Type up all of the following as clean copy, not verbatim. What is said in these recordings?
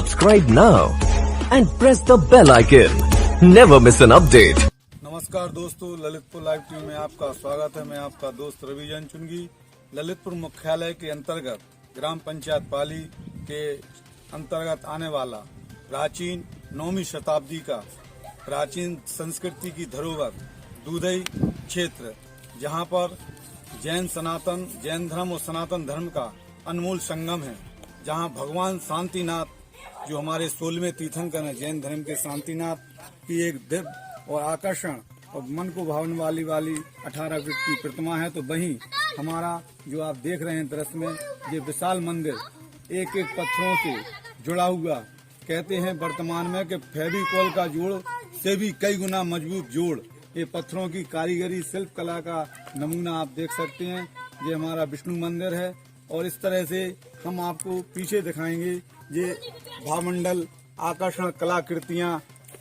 Subscribe now and press the bell icon. Never miss an update. नमस्कार दोस्तों, Lalitpur live TV में आपका स्वागत है। मैं आपका दोस्त रविजन चुनगी। ललितपुर मुख्यालय के अंतर्गत ग्राम पंचायत पाली के अंतर्गत आने वाला प्राचीन 9वीं शताब्दी का प्राचीन संस्कृति की धरोहर दूधई क्षेत्र, जहां पर जैन धर्म और सनातन धर्म का अनमोल संगम है, जहां भगवान शांतिनाथ, जो हमारे 16वें तीर्थंकर हैं जैन धर्म के शांतिनाथ, की एक दिव्य और आकर्षण और मन को भावन वाली 18 फीट की प्रतिमा है। तो वहीं हमारा जो आप देख रहे हैं दृश्य में, ये विशाल मंदिर एक एक पत्थरों से जुड़ा हुआ, कहते हैं वर्तमान में कि फेविकोल का जोड़ से भी कई गुना मजबूत जोड़। ये पत्थरों की कारीगरी शिल्प कला का नमूना आप देख सकते हैं। ये हमारा विष्णु मंदिर है और इस तरह से हम आपको पीछे दिखाएंगे ये भावमंडल आकर्षण कलाकृतियां।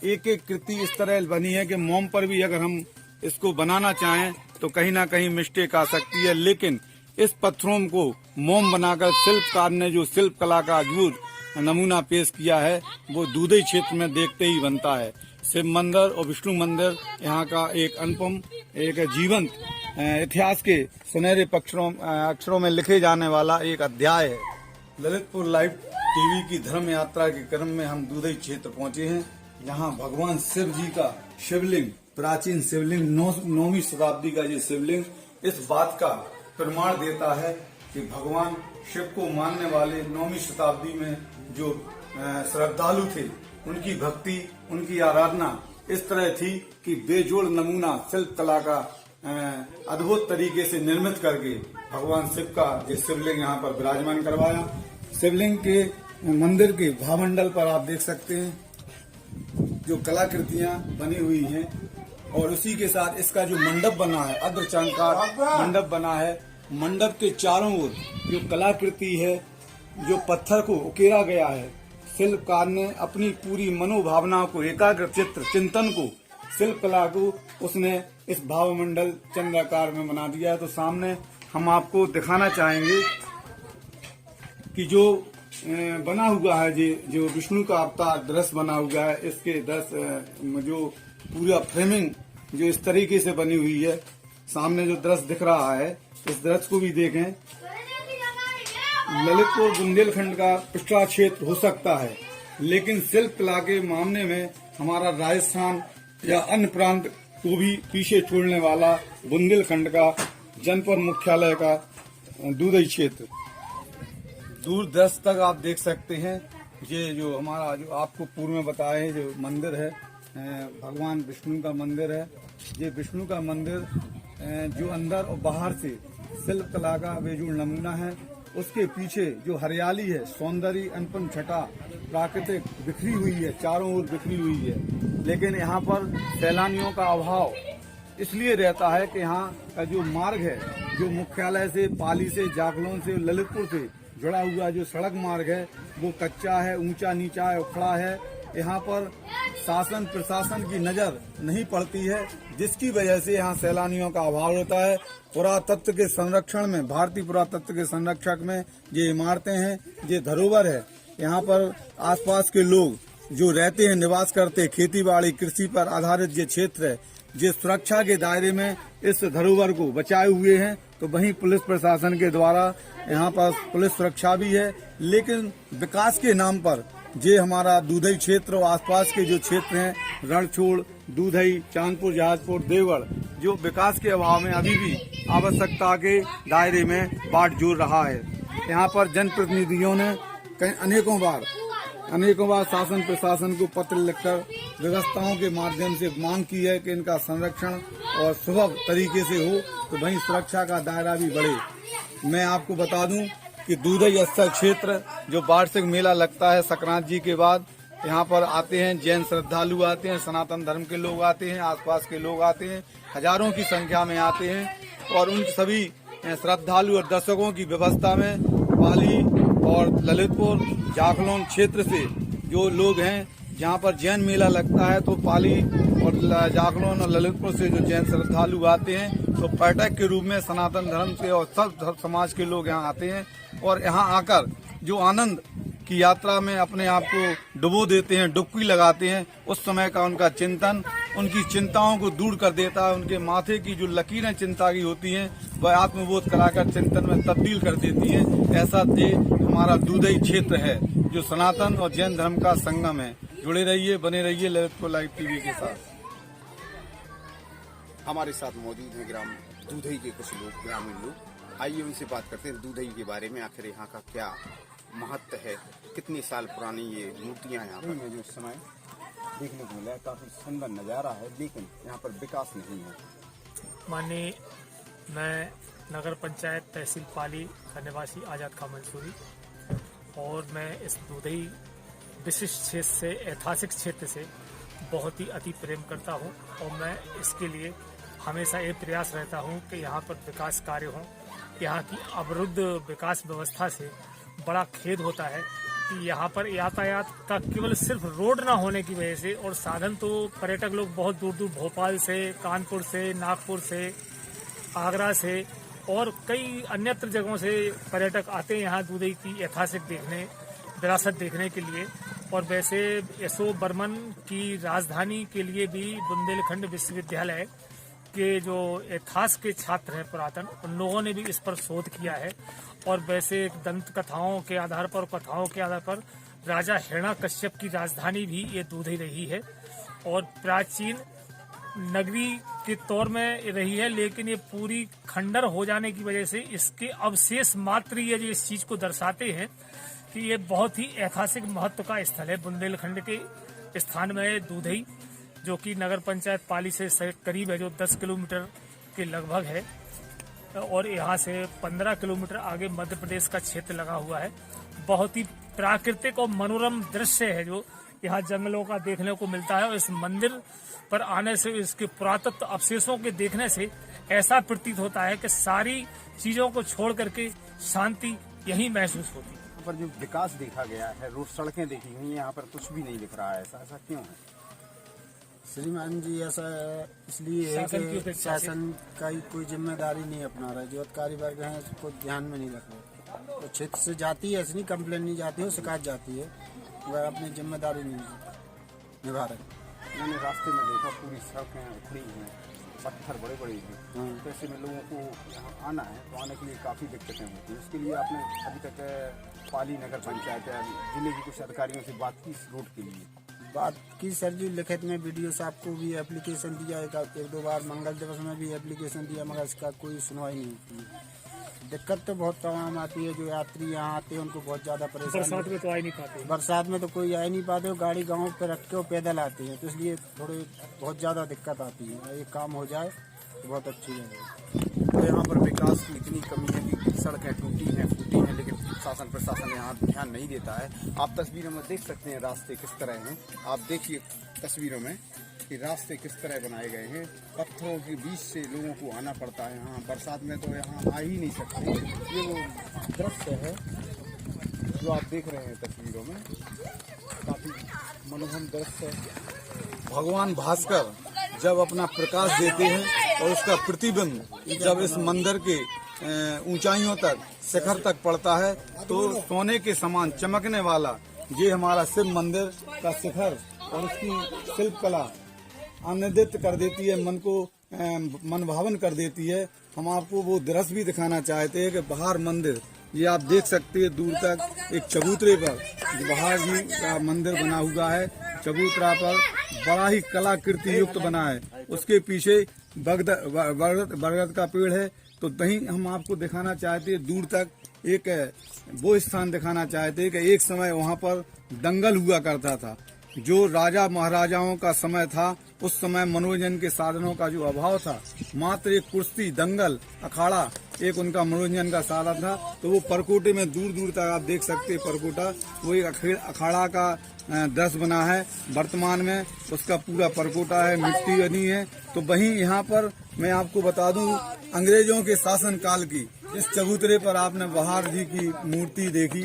एक एक कृति इस तरह बनी है कि मोम पर भी अगर हम इसको बनाना चाहें तो कहीं ना कहीं मिस्टेक आ सकती है, लेकिन इस पत्थरों को मोम बनाकर शिल्पकार ने जो शिल्प कला का अद्भुत नमूना पेश किया है, वो दूधई क्षेत्र में देखते ही बनता है। शिव मंदिर और विष्णु मंदिर यहाँ का एक अनुपम, एक जीवंत इतिहास के सुनहरे अक्षरों में लिखे जाने वाला एक अध्याय है। ललितपुर लाइव टीवी की धर्म यात्रा के क्रम में हम दूधई क्षेत्र पहुंचे हैं, जहां भगवान शिव जी का शिवलिंग, प्राचीन शिवलिंग, 9वीं शताब्दी का ये शिवलिंग इस बात का प्रमाण देता है कि भगवान शिव को मानने वाले 9वीं शताब्दी में जो श्रद्धालु थे, उनकी भक्ति, उनकी आराधना इस तरह थी कि बेजोड़ नमूना शिल्प कला का अद्भुत तरीके से निर्मित करके भगवान शिव का ये शिवलिंग यहाँ पर विराजमान करवाया। शिवलिंग के मंदिर के भावमंडल पर आप देख सकते हैं जो कलाकृतियां बनी हुई हैं, और उसी के साथ इसका जो मंडप बना है, अर्धचंद्राकार मंडप बना है। मंडप के चारों ओर जो कलाकृति है, जो पत्थर को उकेरा गया है, शिल्पकार ने अपनी पूरी मनोभावना को, एकाग्र चित्र चिंतन को, शिल्प कला को उसने इस भावमंडल चंद्राकार में बना दिया है। तो सामने हम आपको दिखाना चाहेंगे कि जो बना हुआ है, जो विष्णु का अवतार दृश्य बना हुआ है, इसके दृश्य जो पूरा फ्रेमिंग जो इस तरीके से बनी हुई है, सामने जो दृश्य दिख रहा है, इस दृश्य को भी देखें। ललितपुर बुंदेलखंड का पिछड़ा क्षेत्र हो सकता है, लेकिन शिल्प कला के मामले में हमारा राजस्थान या अन्य प्रांत को भी पीछे छोड़ने वाला बुंदेलखंड का जनपद मुख्यालय का दूधई क्षेत्र, दूर दराज तक आप देख सकते हैं। ये जो हमारा, जो आपको पूर्व में बताया है, जो मंदिर है भगवान विष्णु का मंदिर है। ये विष्णु का मंदिर जो अंदर और बाहर से शिल्प कला का बेजोड़ नमूना है। उसके पीछे जो हरियाली है, सौंदर्य, अनुपम छटा, प्राकृतिक बिखरी हुई है, चारों ओर बिखरी हुई है। लेकिन यहाँ पर सैलानियों का अभाव इसलिए रहता है कि यहाँ का जो मार्ग है, जो मुख्यालय से, पाली से, जाखलौन से, ललितपुर से जुड़ा हुआ जो सड़क मार्ग है, वो कच्चा है, ऊंचा नीचा है, उखड़ा है। यहाँ पर शासन प्रशासन की नजर नहीं पड़ती है, जिसकी वजह से यहाँ सैलानियों का अभाव होता है। पुरातत्व के संरक्षण में, भारतीय पुरातत्व के संरक्षक में ये इमारतें हैं, ये धरोहर है। यहाँ पर आसपास के लोग जो रहते हैं, निवास करते हैं, खेती बाड़ी, कृषि पर आधारित ये क्षेत्र है, ये सुरक्षा के दायरे में इस धरोहर को बचाए हुए हैं। तो वहीं पुलिस प्रशासन के द्वारा यहाँ पर पुलिस सुरक्षा भी है, लेकिन विकास के नाम पर ये हमारा दूधई क्षेत्र और आसपास के जो क्षेत्र हैं, रणछोड़, दूधई, चांदपुर, जहाजपुर, देवगढ़, जो विकास के अभाव में अभी भी आवश्यकता के दायरे में बाट जोड़ रहा है। यहाँ पर जनप्रतिनिधियों ने अनेकों बार शासन प्रशासन को पत्र लिखकर व्यवस्थाओं के माध्यम से मांग की है कि इनका संरक्षण और सुलभ तरीके से हो, तो वहीं सुरक्षा का दायरा भी बढ़े। मैं आपको बता दूं कि दूधई स्थल क्षेत्र जो वार्षिक मेला लगता है संक्रांति के बाद, यहाँ पर आते हैं जैन श्रद्धालु आते हैं, सनातन धर्म के लोग आते हैं, आसपास के लोग आते हैं, हजारों की संख्या में आते हैं। और उन सभी श्रद्धालु और दर्शकों की व्यवस्था में पाली और ललितपुर, जाखलौन क्षेत्र से जो लोग हैं, जहाँ पर जैन मेला लगता है, तो पाली और जाखलौन और ललितपुर से जो जैन श्रद्धालु आते हैं, तो पर्यटक के रूप में सनातन धर्म से और सब समाज के लोग यहाँ आते हैं और यहाँ आकर जो आनंद की यात्रा में अपने आप को डुबो देते हैं, डुबकी लगाते हैं, उस समय का उनका चिंतन उनकी चिंताओं को दूर कर देता है। उनके माथे की जो लकीरें चिंता की होती हैं वह आत्मबोध कराकर चिंतन में तब्दील कर देती हैं। ऐसा देश हमारा दूधई क्षेत्र है जो सनातन और जैन धर्म का संगम है। जुड़े रहिए, बने रहिए ललितपुर लाइव टीवी के साथ। हमारे साथ मौजूद हैं ग्राम दूधई के कुछ लोग, ग्रामीण लोग। आइए उनसे बात करते हैं दूधई के बारे में, आखिर यहाँ का क्या महत्व है, कितने साल पुरानी ये मूर्तियाँ यहाँ पर में जो समय देखने को मिला है। काफी सुंदर नज़ारा है, लेकिन यहाँ पर विकास नहीं है। माननीय, मैं नगर पंचायत तहसील पाली का निवासी आजाद खां मंसूरी, और मैं इस दूधई विशिष्ट क्षेत्र से, ऐतिहासिक क्षेत्र से बहुत ही अति प्रेम करता हूँ। और मैं इसके लिए हमेशा ये प्रयास रहता हूँ कि यहाँ पर विकास कार्य हों। यहाँ की अवरुद्ध विकास व्यवस्था से बड़ा खेद होता है कि यहाँ पर यातायात का केवल सिर्फ रोड ना होने की वजह से, और साधन तो पर्यटक लोग बहुत दूर दूर भोपाल से, कानपुर से, नागपुर से, आगरा से और कई अन्यत्र जगहों से पर्यटक आते हैं यहाँ दूधई की ऐतिहासिक विरासत देखने के लिए। और वैसे यशो बर्मन की राजधानी के लिए भी बुंदेलखंड विश्वविद्यालय के जो इतिहास के छात्र हैं पुरातन, उन लोगों ने भी इस पर शोध किया है। और वैसे दंत कथाओं के आधार पर राजा हिरण्यकश्यप की राजधानी भी ये दूधई रही है और प्राचीन नगरी के तौर में रही है। लेकिन ये पूरी खंडर हो जाने की वजह से इसके अवशेष मात्र ये जो इस चीज को दर्शाते हैं कि ये बहुत ही ऐतिहासिक महत्व का स्थल है। बुंदेलखंड के स्थान में दूधई, जो कि नगर पंचायत पाली से करीब है, जो 10 किलोमीटर के लगभग है, और यहाँ से 15 किलोमीटर आगे मध्य प्रदेश का क्षेत्र लगा हुआ है। बहुत ही प्राकृतिक और मनोरम दृश्य है जो यहाँ जंगलों का देखने को मिलता है। और इस मंदिर पर आने से, इसके पुरातत्व अवशेषों के देखने से ऐसा प्रतीत होता है कि सारी चीजों को छोड़ करके शांति यही महसूस होती है। यहाँ पर जो विकास देखा गया है, रोड सड़कें देखी हुई, यहाँ पर कुछ भी नहीं दिख रहा है। ऐसा क्यों है श्रीमान जी? ऐसा इसलिए है कि शासन का ही कोई जिम्मेदारी नहीं अपना रहा है। जो अधिकारी वर्ग है उसको ध्यान में नहीं रख रहा। तो क्षेत्र से जाती है, ऐसी नहीं कंप्लेन नहीं जाती है, शिकायत जाती है, वह अपनी जिम्मेदारी नहीं निभा रहे। मैंने रास्ते में देखा पूरी सड़कें उखड़ी हैं, पत्थर बड़े बड़े हैं। तो ऐसे में लोगों को यहाँ आना है तो आने के लिए काफ़ी दिक्कतें होती हैं। उसके लिए आपने अभी तक पाली नगर पंचायत या जिले की कुछ अधिकारियों से बात की इस रोड के लिए? बात की सर जी, लिखित में वीडियो साहब को भी एप्लीकेशन दिया, एक दो बार मंगल दिवस में भी एप्लीकेशन दिया, मगर इसका कोई सुनवाई नहीं होती। दिक्कत तो बहुत तमाम आती है। जो यात्री यहाँ आते हैं उनको बहुत ज्यादा परेशानी। बरसात में तो आ ही नहीं पाते। बरसात में तो कोई आ ही नहीं पाते, गाड़ी गाँव पे रख के वो पैदल आते हैं, तो इसलिए बहुत ज्यादा दिक्कत आती है। ये काम हो जाए तो बहुत अच्छी है। तो यहाँ पर विकास की इतनी कमी है कि सड़कें टूटी हैं, फूटी हैं, लेकिन शासन प्रशासन यहाँ ध्यान नहीं देता है। आप तस्वीरों में देख सकते हैं रास्ते किस तरह हैं। आप देखिए तस्वीरों में कि रास्ते किस तरह बनाए गए हैं। पत्थरों के बीच से लोगों को आना पड़ता है। यहाँ बरसात में तो यहाँ आ ही नहीं सकते। ये वो दृश्य है जो आप देख रहे हैं तस्वीरों में, काफी मनोरम दृश्य है। भगवान भास्कर जब अपना प्रकाश देते हैं और उसका प्रतिबिंब जब इस मंदिर के ऊंचाइयों तक, शिखर तक पड़ता है, तो सोने के समान चमकने वाला ये हमारा शिव मंदिर का शिखर और उसकी शिल्प कला आनंदित कर देती है, मन को मन भावन कर देती है। हम आपको वो दृश्य भी दिखाना चाहते हैं कि बाहर मंदिर, ये आप देख सकते हैं दूर तक एक चबूतरे पर बाहर जी का मंदिर बना हुआ है। चबूतरा पर बड़ा ही कलाकृति युक्त बना है। उसके पीछे बरगद का पेड़ है। तो वहीं हम आपको दिखाना चाहते हैं दूर तक एक वो स्थान दिखाना चाहते हैं कि एक समय वहाँ पर दंगल हुआ करता था। जो राजा महाराजाओं का समय था, उस समय मनोरंजन के साधनों का जो अभाव था, मात्र एक कुश्ती, दंगल, अखाड़ा एक उनका मनोरंजन का साधन था। तो वो परकोटे में दूर दूर तक आप देख सकते हैं परकोटा, वो एक अखाड़ा का दृश्य बना है। वर्तमान में उसका पूरा परकोटा है, मिट्टी बनी है। तो वहीं यहाँ पर मैं आपको बता दूं, अंग्रेजों के शासन काल की इस चबूतरे पर आपने बहार जी की मूर्ति देखी,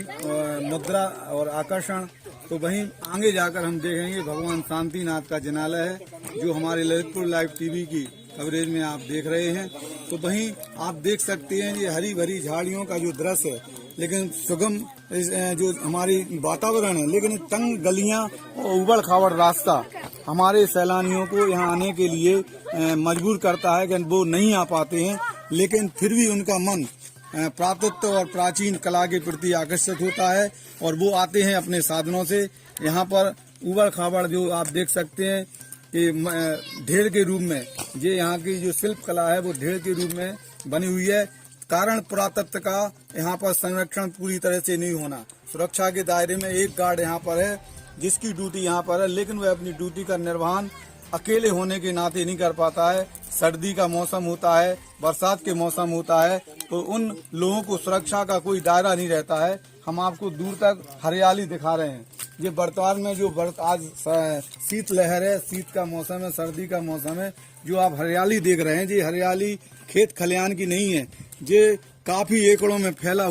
मुद्रा और आकर्षण। तो वहीं आगे जाकर हम देखेंगे भगवान शांतिनाथ का जिनालय है, जो हमारे ललितपुर लाइव टीवी की कवरेज में आप देख रहे हैं। तो वहीं आप देख सकते हैं ये हरी भरी झाड़ियों का जो दृश्य है, लेकिन सुगम जो हमारी वातावरण है, लेकिन तंग गलियां और उबड़ खाबड़ रास्ता हमारे सैलानियों को यहाँ आने के लिए मजबूर करता है कि वो नहीं आ पाते हैं। लेकिन फिर भी उनका मन पुरातत्व और प्राचीन कला के प्रति आकर्षित होता है और वो आते हैं अपने साधनों से। यहाँ पर उबड़ खाबड़ जो आप देख सकते हैं कि ढेर के रूप में ये यहाँ की जो शिल्प कला है वो ढेर के रूप में बनी हुई है। कारण पुरातत्व का यहाँ पर संरक्षण पूरी तरह से नहीं होना। सुरक्षा के दायरे में एक गार्ड यहाँ पर है जिसकी ड्यूटी यहाँ पर है, लेकिन वह अपनी ड्यूटी का निर्वहन अकेले होने के नाते नहीं कर पाता है। सर्दी का मौसम होता है, बरसात के मौसम होता है, तो उन लोगों को सुरक्षा का कोई दायरा नहीं रहता है। हम आपको दूर तक हरियाली दिखा रहे हैं। ये वर्तमान में जो आज शीत लहर है, शीत का मौसम है, सर्दी का मौसम है, जो आप हरियाली देख रहे हैं, ये हरियाली खेत खलिहान की नहीं है। ये काफी एकड़ों में फैला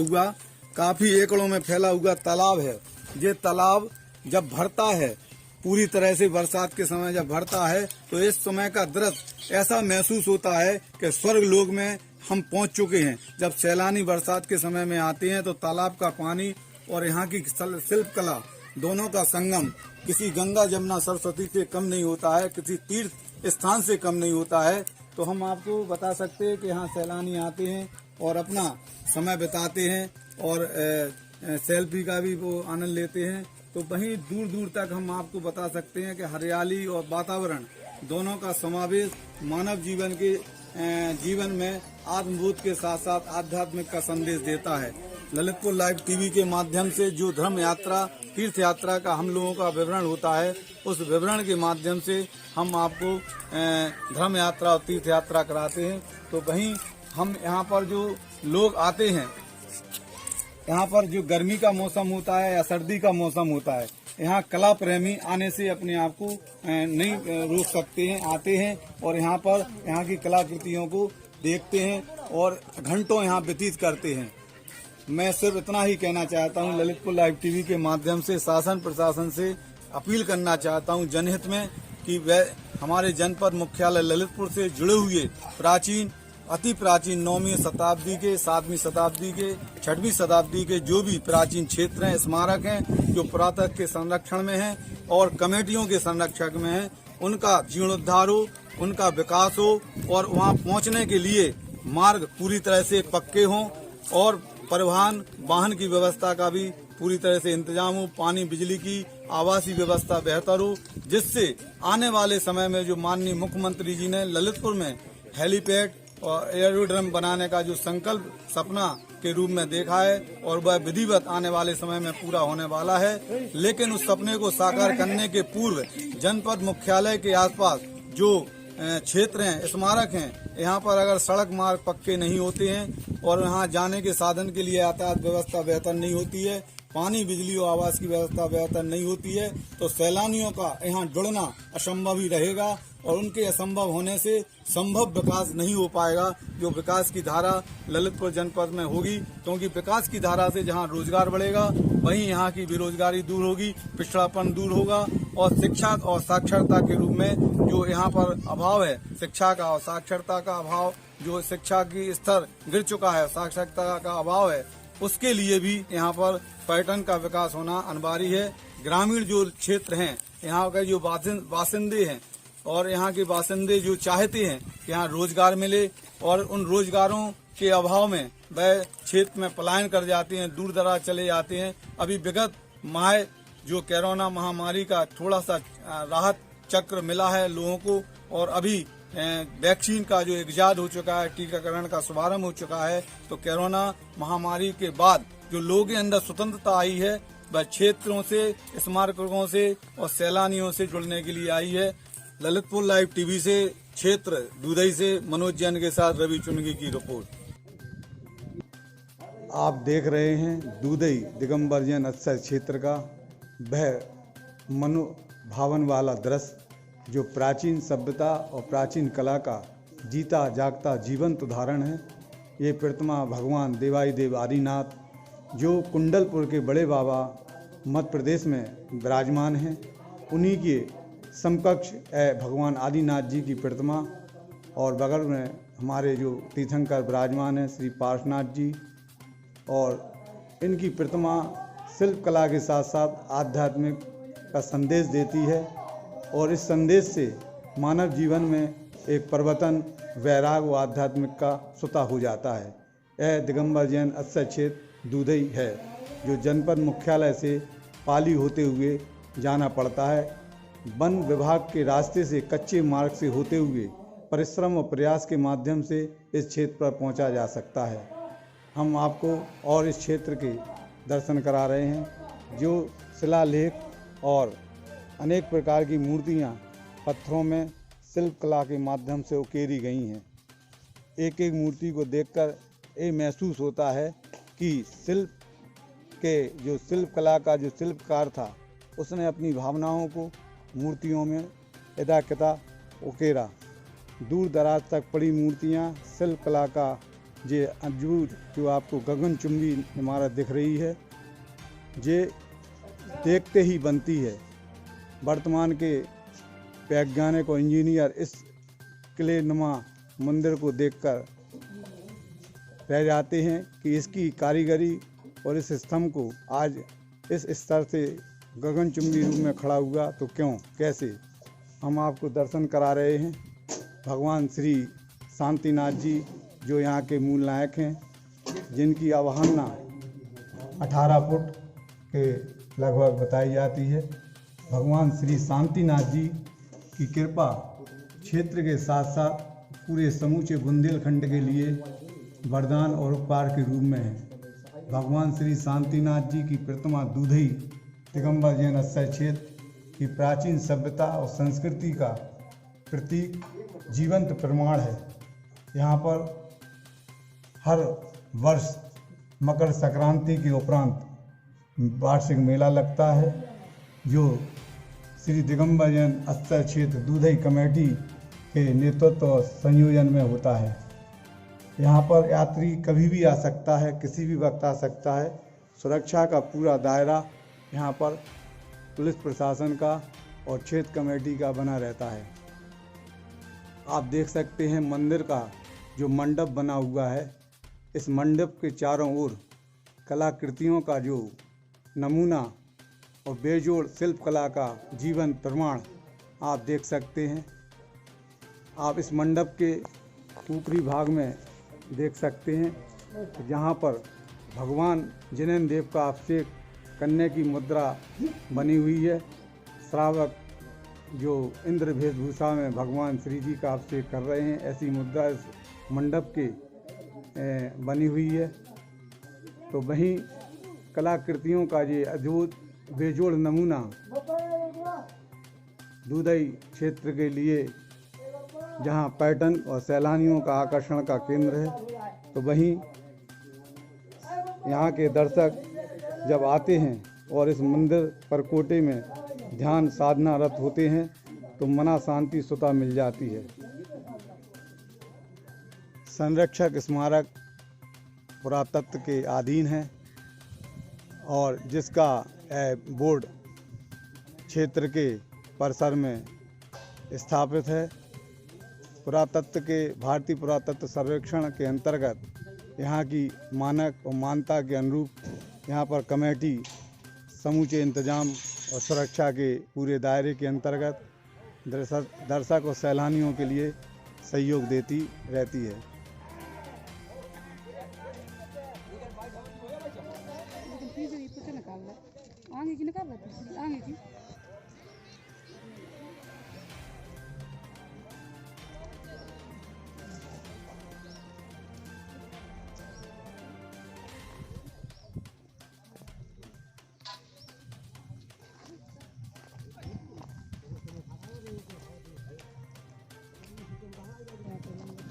हुआ तालाब है। ये तालाब जब भरता है, पूरी तरह से बरसात के समय जब भरता है, तो इस समय का दृश्य ऐसा महसूस होता है कि स्वर्ग लोक में हम पहुंच चुके हैं। जब सैलानी बरसात के समय में आते हैं तो तालाब का पानी और यहाँ की शिल्प कला दोनों का संगम किसी गंगा जमुना सरस्वती से कम नहीं होता है, किसी तीर्थ स्थान से कम नहीं होता है। तो हम आपको बता सकते हैं कि यहाँ सैलानी आते हैं और अपना समय बिताते हैं और सेल्फी का भी वो आनंद लेते हैं। तो वहीं दूर दूर तक हम आपको बता सकते हैं कि हरियाली और वातावरण दोनों का समावेश मानव जीवन में आत्मबोध के साथ साथ आध्यात्मिक का संदेश देता है। ललितपुर लाइव टीवी के माध्यम से जो धर्म यात्रा, तीर्थ यात्रा का हम लोगों का विवरण होता है, उस विवरण के माध्यम से हम आपको धर्म यात्रा और तीर्थ यात्रा कराते हैं। तो वहीं हम यहाँ पर जो लोग आते हैं, यहाँ पर जो गर्मी का मौसम होता है या सर्दी का मौसम होता है, यहाँ कला प्रेमी आने से अपने आप को नहीं रोक सकते हैं, आते हैं और यहाँ पर यहाँ की कलाकृतियों को देखते हैं और घंटों यहाँ व्यतीत करते हैं। मैं सिर्फ इतना ही कहना चाहता हूँ, ललितपुर लाइव टीवी के माध्यम से शासन प्रशासन से अपील करना चाहता हूँ जनहित में कि वह हमारे जनपद मुख्यालय ललितपुर से जुड़े हुए अति प्राचीन 9वीं शताब्दी के, 7वीं शताब्दी के, 6वीं शताब्दी के जो भी प्राचीन क्षेत्र हैं, स्मारक हैं, जो पुरातत्व के संरक्षण में हैं और कमेटियों के संरक्षण में हैं, उनका जीर्णोद्धार हो, उनका विकास हो और वहां पहुंचने के लिए मार्ग पूरी तरह से पक्के हों और परिवहन वाहन की व्यवस्था का भी पूरी तरह से इंतजाम हो, पानी बिजली की आवासीय व्यवस्था बेहतर हो, जिससे आने वाले समय में जो माननीय मुख्यमंत्री जी ने ललितपुर में हेलीपैड और एयरोड्रम बनाने का जो संकल्प सपना के रूप में देखा है और वह विधिवत आने वाले समय में पूरा होने वाला है। लेकिन उस सपने को साकार करने के पूर्व जनपद मुख्यालय के आसपास जो क्षेत्र हैं, स्मारक हैं, यहाँ पर अगर सड़क मार्ग पक्के नहीं होते हैं और यहाँ जाने के साधन के लिए यातायात व्यवस्था बेहतर नहीं होती है, पानी बिजली और आवास की व्यवस्था बेहतर नहीं होती है, तो सैलानियों का यहाँ जुड़ना असंभव ही रहेगा और उनके असंभव होने से संभव विकास नहीं हो पाएगा। जो विकास की धारा ललितपुर जनपद में होगी, क्योंकि विकास की धारा से जहाँ रोजगार बढ़ेगा वहीं यहाँ की बेरोजगारी दूर होगी, पिछड़ापन दूर होगा और शिक्षा और साक्षरता के रूप में जो यहाँ पर अभाव है, शिक्षा का और साक्षरता का अभाव, जो शिक्षा की स्तर गिर चुका है, साक्षरता का अभाव है, उसके लिए भी यहाँ पर पर्यटन का विकास होना अनिवार्य है। ग्रामीण जो क्षेत्र हैं, यहाँ के जो बासिंदे हैं और यहाँ के बासिंदे जो चाहते हैं कि यहाँ रोजगार मिले और उन रोजगारों के अभाव में वह क्षेत्र में पलायन कर जाते हैं, दूर दराज चले जाते हैं। अभी विगत माह जो कोरोना महामारी का थोड़ा सा राहत चक्र मिला है लोगों को और अभी वैक्सीन का जो इजाद हो चुका है, टीकाकरण का शुभारंभ हो चुका है, तो कोरोना महामारी के बाद जो लोगों के अंदर स्वतंत्रता आई है वह क्षेत्रों से, स्मारकों से और सैलानियों से जुड़ने के लिए आई है। ललितपुर लाइव टीवी से क्षेत्र दुधई से मनोज जैन के साथ रवि चुनगी की रिपोर्ट। आप देख रहे हैं दुधई दिगंबर जैन अक्षय क्षेत्र का वह मनोभावन वाला दृश्य, जो प्राचीन सभ्यता और प्राचीन कला का जीता जागता जीवंत उदाहरण है। ये प्रतिमा भगवान देवाई देव आदिनाथ जो कुंडलपुर के बड़े बाबा मध्य प्रदेश में विराजमान हैं, उन्हीं के समकक्ष है भगवान आदिनाथ जी की प्रतिमा और बगल में हमारे जो तीर्थंकर विराजमान हैं श्री पार्श्वनाथ जी, और इनकी प्रतिमा शिल्प कला के साथ साथ आध्यात्मिक का संदेश देती है और इस संदेश से मानव जीवन में एक परिवर्तन, वैराग व आध्यात्मिक का स्वतः हो जाता है। यह दिगंबर जैन आश्रय क्षेत्र दूधई है, जो जनपद मुख्यालय से पाली होते हुए जाना पड़ता है। वन विभाग के रास्ते से कच्चे मार्ग से होते हुए परिश्रम और प्रयास के माध्यम से इस क्षेत्र पर पहुंचा जा सकता है। हम आपको और इस क्षेत्र के दर्शन करा रहे हैं, जो शिलालेख और अनेक प्रकार की मूर्तियां पत्थरों में शिल्प कला के माध्यम से उकेरी गई हैं। एक एक मूर्ति को देखकर ये महसूस होता है कि शिल्प कला का जो शिल्पकार था उसने अपनी भावनाओं को मूर्तियों में यथाकथा उकेरा। दूर दराज तक पड़ी मूर्तियां शिल्प कला का ये अद्भुत जो आपको गगनचुंबी इमारत दिख रही है, ये देखते ही बनती है। वर्तमान के वैज्ञानिक और इंजीनियर इस किले नुमा मंदिर को देखकर रह जाते हैं कि इसकी कारीगरी और इस स्तंभ को आज इस स्तर से गगनचुंबी रूप में खड़ा हुआ तो क्यों, कैसे। हम आपको दर्शन करा रहे हैं भगवान श्री शांतिनाथ जी, जो यहाँ के मूल नायक हैं, जिनकी अवधारणा 18 फुट के लगभग बताई जाती है। भगवान श्री शांतिनाथ जी की कृपा क्षेत्र के साथ साथ पूरे समूचे बुंदेलखंड के लिए वरदान और उपकार के रूप में है। भगवान श्री शांतिनाथ जी की प्रतिमा दूधई दिगंबर जैन आश्रय क्षेत्र की प्राचीन सभ्यता और संस्कृति का प्रतीक जीवंत प्रमाण है। यहाँ पर हर वर्ष मकर संक्रांति के उपरांत वार्षिक मेला लगता है, जो श्री दिगंबर जैन आश्रय क्षेत्र दूधई कमेटी के नेतृत्व और संयोजन में होता है। यहाँ पर यात्री कभी भी आ सकता है, किसी भी वक्त आ सकता है। सुरक्षा का पूरा दायरा यहाँ पर पुलिस प्रशासन का और क्षेत्र कमेटी का बना रहता है। आप देख सकते हैं मंदिर का जो मंडप बना हुआ है, इस मंडप के चारों ओर कलाकृतियों का जो नमूना और बेजोड़ शिल्प कला का जीवन प्रमाण आप देख सकते हैं। आप इस मंडप के ऊपरी भाग में देख सकते हैं, जहाँ पर भगवान जिनेन्द्र देव का अभिषेक करने की मुद्रा बनी हुई है। श्रावक जो इंद्र वेशभूषा में भगवान श्री जी का अभिषेक कर रहे हैं, ऐसी मुद्रा इस मंडप के बनी हुई है। तो वहीं कलाकृतियों का ये अद्भुत बेजोड़ नमूना दूधई क्षेत्र के लिए, जहां पर्यटन और सैलानियों का आकर्षण का केंद्र है, तो वहीं यहाँ के दर्शक जब आते हैं और इस मंदिर परकोटे में ध्यान साधना रत होते हैं तो मना शांति स्वतः मिल जाती है। संरक्षक स्मारक पुरातत्व के अधीन है और जिसका बोर्ड क्षेत्र के परिसर में स्थापित है। पुरातत्व के भारतीय पुरातत्व सर्वेक्षण के अंतर्गत यहाँ की मानक और मान्यता के अनुरूप यहाँ पर कमेटी समूचे इंतजाम और सुरक्षा के पूरे दायरे के अंतर्गत दर्शक और सैलानियों के लिए सहयोग देती रहती है।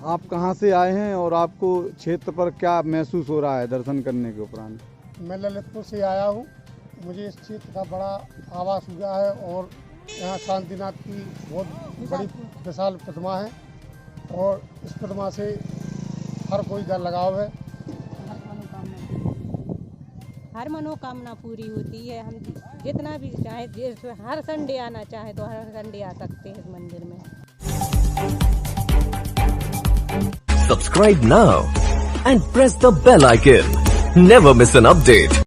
आप कहाँ से आए हैं और आपको क्षेत्र पर क्या महसूस हो रहा है दर्शन करने के उपरांत? मैं ललितपुर से आया हूँ। मुझे इस क्षेत्र का बड़ा आभास हुआ है और यहाँ शांतिनाथ की बहुत बड़ी विशाल प्रतिमा है और इस प्रतिमा से हर कोई का लगाव है। हर मनोकामना पूरी होती है। हम जितना भी चाहे, हर संडे आना चाहे तो हर संडे आ सकते हैं इस मंदिर में। Subscribe now and press the bell icon. Never miss an update.